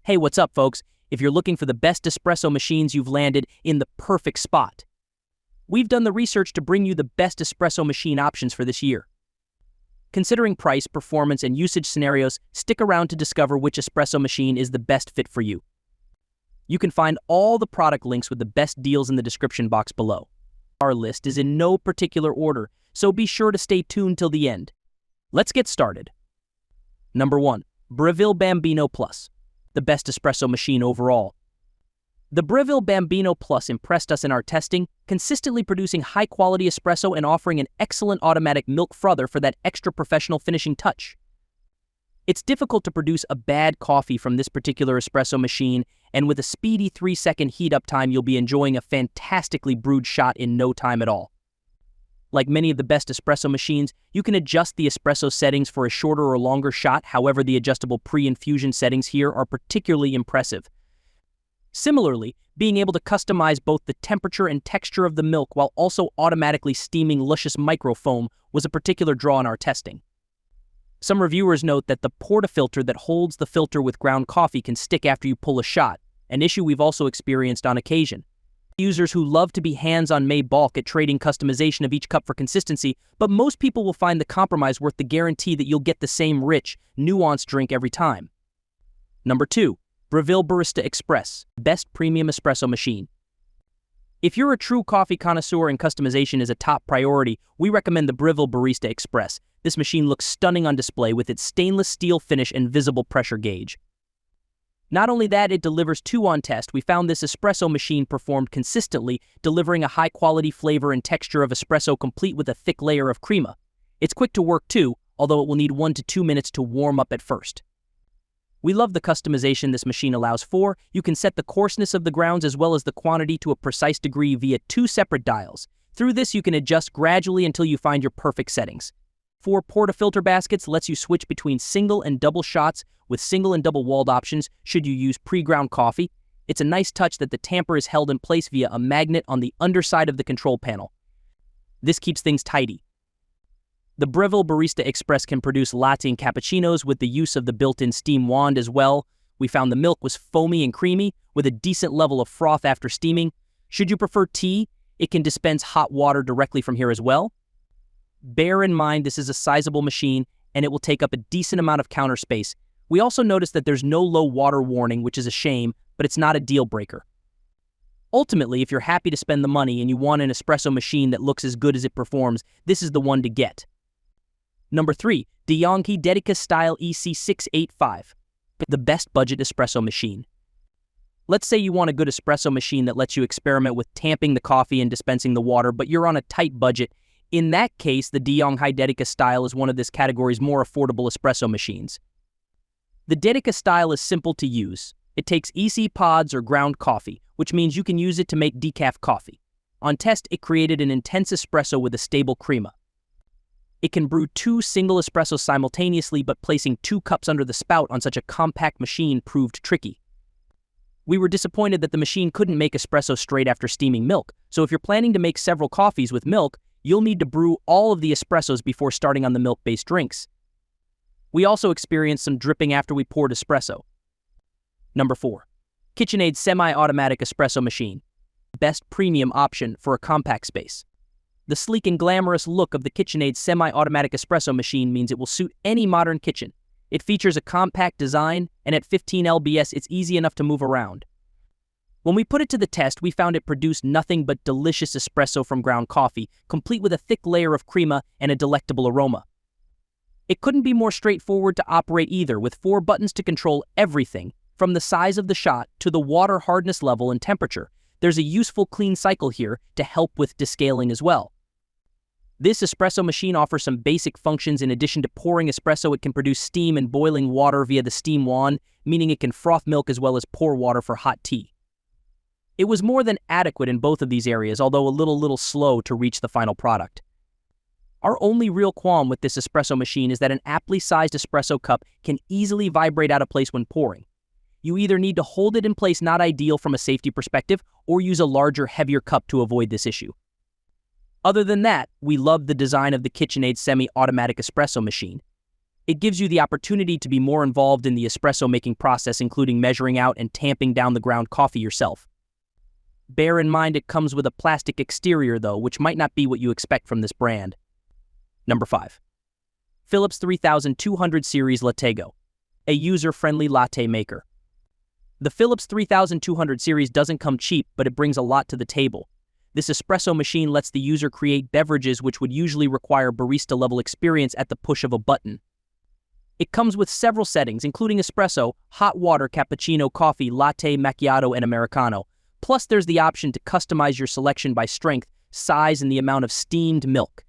Hey, what's up, folks? If you're looking for the best espresso machines, you've landed in the perfect spot. We've done the research to bring you the best espresso machine options for this year. Considering price, performance, and usage scenarios, stick around to discover which espresso machine is the best fit for you. You can find all the product links with the best deals in the description box below. Our list is in no particular order, so be sure to stay tuned till the end. Let's get started. Number 1. Breville Bambino Plus, the best espresso machine overall. The Breville Bambino Plus impressed us in our testing, consistently producing high-quality espresso and offering an excellent automatic milk frother for that extra professional finishing touch. It's difficult to produce a bad coffee from this particular espresso machine, and with a speedy 3-second heat-up time, you'll be enjoying a fantastically brewed shot in no time at all. Like many of the best espresso machines, you can adjust the espresso settings for a shorter or longer shot. However, the adjustable pre-infusion settings here are particularly impressive. Similarly, being able to customize both the temperature and texture of the milk while also automatically steaming luscious microfoam was a particular draw in our testing. Some reviewers note that the portafilter that holds the filter with ground coffee can stick after you pull a shot, an issue we've also experienced on occasion. Users who love to be hands-on may balk at trading customization of each cup for consistency, but most people will find the compromise worth the guarantee that you'll get the same rich, nuanced drink every time. Number 2. Breville Barista Express, best premium espresso machine. If you're a true coffee connoisseur and customization is a top priority, we recommend the Breville Barista Express. This machine looks stunning on display with its stainless steel finish and visible pressure gauge. Not only that, it delivers 2 on test. We found this espresso machine performed consistently, delivering a high-quality flavor and texture of espresso complete with a thick layer of crema. It's quick to work too, although it will need 1 to 2 minutes to warm up at first. We love the customization this machine allows for. You can set the coarseness of the grounds as well as the quantity to a precise degree via 2 separate dials. Through this, you can adjust gradually until you find your perfect settings. 4 portafilter baskets lets you switch between single and double shots with single and double walled options should you use pre-ground coffee. It's a nice touch that the tamper is held in place via a magnet on the underside of the control panel. This keeps things tidy. The Breville Barista Express can produce latte and cappuccinos with the use of the built-in steam wand as well. We found the milk was foamy and creamy with a decent level of froth after steaming. Should you prefer tea, it can dispense hot water directly from here as well. Bear in mind this is a sizable machine and it will take up a decent amount of counter space. We also noticed that there's no low water warning, which is a shame, but it's not a deal breaker. Ultimately, if you're happy to spend the money and you want an espresso machine that looks as good as it performs, this is the one to get. Number 3. Dinamica Dedica Style EC685, the best budget espresso machine. Let's say you want a good espresso machine that lets you experiment with tamping the coffee and dispensing the water, but you're on a tight budget. In that case, the Dinamica Dedica style is one of this category's more affordable espresso machines. The Dedica style is simple to use. It takes EC pods or ground coffee, which means you can use it to make decaf coffee. On test, it created an intense espresso with a stable crema. It can brew 2 single espressos simultaneously, but placing 2 cups under the spout on such a compact machine proved tricky. We were disappointed that the machine couldn't make espresso straight after steaming milk, so if you're planning to make several coffees with milk, you'll need to brew all of the espressos before starting on the milk-based drinks. We also experienced some dripping after we poured espresso. Number 4. KitchenAid Semi-Automatic Espresso Machine, best premium option for a compact space. The sleek and glamorous look of the KitchenAid Semi-Automatic Espresso Machine means it will suit any modern kitchen. It features a compact design, and at 15 lbs, it's easy enough to move around. When we put it to the test, we found it produced nothing but delicious espresso from ground coffee, complete with a thick layer of crema and a delectable aroma. It couldn't be more straightforward to operate either, with 4 buttons to control everything, from the size of the shot to the water hardness level and temperature. There's a useful clean cycle here to help with descaling as well. This espresso machine offers some basic functions. In addition to pouring espresso, it can produce steam and boiling water via the steam wand, meaning it can froth milk as well as pour water for hot tea. It was more than adequate in both of these areas, although a little slow to reach the final product. Our only real qualm with this espresso machine is that an aptly sized espresso cup can easily vibrate out of place when pouring. You either need to hold it in place, not ideal from a safety perspective, or use a larger, heavier cup to avoid this issue. Other than that, we love the design of the KitchenAid semi-automatic espresso machine. It gives you the opportunity to be more involved in the espresso making process, including measuring out and tamping down the ground coffee yourself. Bear in mind it comes with a plastic exterior though, which might not be what you expect from this brand. Number 5. Philips 3200 Series LatteGo, a user-friendly latte maker. The Philips 3200 series doesn't come cheap, but it brings a lot to the table. This espresso machine lets the user create beverages which would usually require barista-level experience at the push of a button. It comes with several settings, including espresso, hot water, cappuccino, coffee, latte, macchiato, and americano. Plus, there's the option to customize your selection by strength, size, and the amount of steamed milk.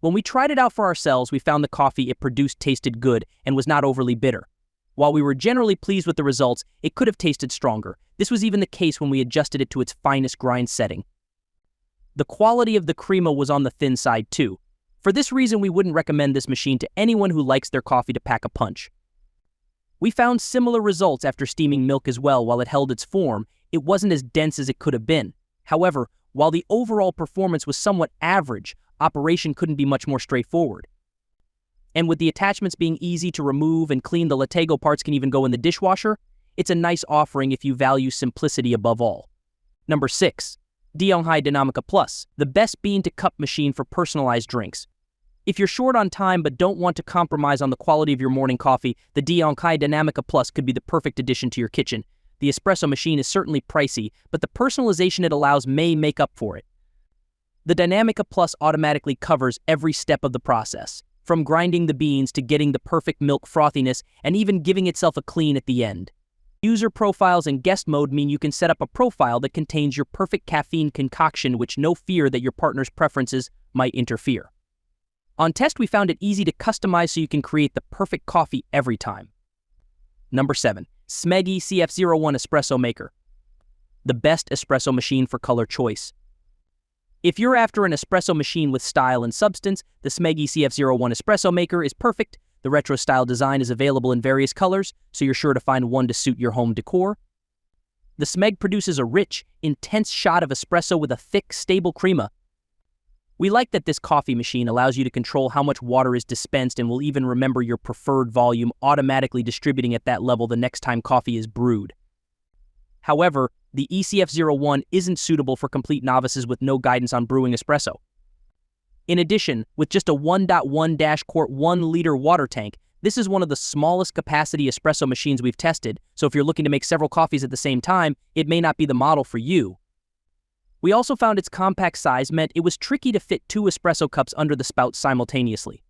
When we tried it out for ourselves, we found the coffee it produced tasted good and was not overly bitter. While we were generally pleased with the results, it could have tasted stronger. This was even the case when we adjusted it to its finest grind setting. The quality of the crema was on the thin side too. For this reason, we wouldn't recommend this machine to anyone who likes their coffee to pack a punch. We found similar results after steaming milk as well. While it held its form, it wasn't as dense as it could have been. However, while the overall performance was somewhat average, operation couldn't be much more straightforward. And with the attachments being easy to remove and clean, the LatteGo parts can even go in the dishwasher. It's a nice offering if you value simplicity above all. Number 6. Dinamica Plus, the best bean-to-cup machine for personalized drinks. If you're short on time but don't want to compromise on the quality of your morning coffee, the Dinamica Plus could be the perfect addition to your kitchen. The espresso machine is certainly pricey, but the personalization it allows may make up for it. The Dinamica Plus automatically covers every step of the process, from grinding the beans to getting the perfect milk frothiness and even giving itself a clean at the end. User profiles and guest mode mean you can set up a profile that contains your perfect caffeine concoction, with no fear that your partner's preferences might interfere. On test, we found it easy to customize so you can create the perfect coffee every time. Number 7. Smeg CF01 Espresso Maker, the best espresso machine for color choice. If you're after an espresso machine with style and substance, the Smeg CF01 Espresso Maker is perfect. The retro-style design is available in various colors, so you're sure to find one to suit your home decor. The Smeg produces a rich, intense shot of espresso with a thick, stable crema. We like that this coffee machine allows you to control how much water is dispensed and will even remember your preferred volume, automatically distributing at that level the next time coffee is brewed. However, the ECF01 isn't suitable for complete novices with no guidance on brewing espresso. In addition, with just a 1.1-quart 1-liter water tank, this is one of the smallest capacity espresso machines we've tested, so if you're looking to make several coffees at the same time, it may not be the model for you. We also found its compact size meant it was tricky to fit 2 espresso cups under the spout simultaneously.